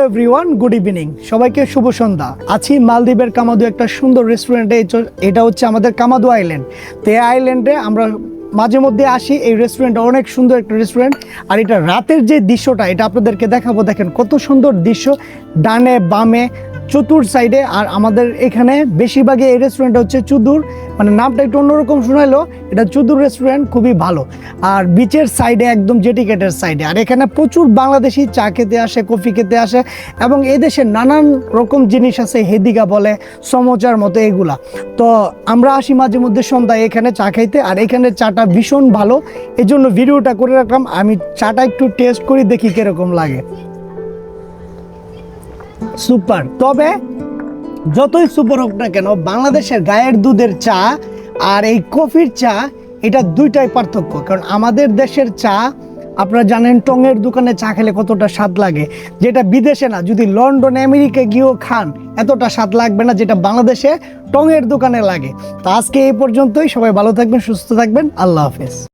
Everyone, good evening. সবাইকে শুভ সন্ধ্যা। আছি মালদ্বীপের কামাদু একটা সুন্দর রেস্টুরেন্টে। এটা হচ্ছে আমাদের কামাদু আইল্যান্ড। তো এই আইল্যান্ডে আমরা মাঝে মধ্যে আসি। এই রেস্টুরেন্টটা অনেক সুন্দর একটা রেস্টুরেন্ট। আর এটা রাতের যে দৃশ্যটা এটা আপনাদেরকে দেখাবো। দেখেন কত সুন্দর দৃশ্য, ডানে বামে চতুর সাইডে। আর আমাদের এখানে বেশিরভাগই এই রেস্টুরেন্টটা হচ্ছে চুদুর, মানে নামটা একটু অন্যরকম শোনাইলো, এটা চুদুর রেস্টুরেন্ট, খুবই ভালো। আর বিচের সাইডে একদম জেটিকেটের সাইডে। আর এখানে প্রচুর বাংলাদেশি চা খেতে আসে, কফি খেতে আসে, এবং এই দেশে নানান রকম জিনিস আছে, হেদিকা বলে, সমোচার মতো এগুলা। তো আমরা আসি মাঝে মধ্যে সন্ধ্যায় এখানে চা খাইতে। আর এখানে চাটা ভীষণ ভালো, এই জন্য ভিডিওটা করে রাখলাম। আমি চাটা একটু টেস্ট করি, দেখি কিরকম লাগে। সুপার। তবে যতই সুপার হোক না কেন, বাংলাদেশের গায়ের দুধের চা আর এই কফির চা, এটা দুইটাই পার্থক্য। কারণ আমাদের দেশের চা আপনারা জানেন টঙের দোকানে চা খেলে কতটা স্বাদ লাগে, যেটা বিদেশে না, যদি লন্ডন আমেরিকা গিয়েও খান এতটা স্বাদ লাগবে না যেটা বাংলাদেশে টঙের দোকানে লাগে। তো আজকে এই পর্যন্তই। সবাই ভালো থাকবেন, সুস্থ থাকবেন। আল্লাহ হাফেজ।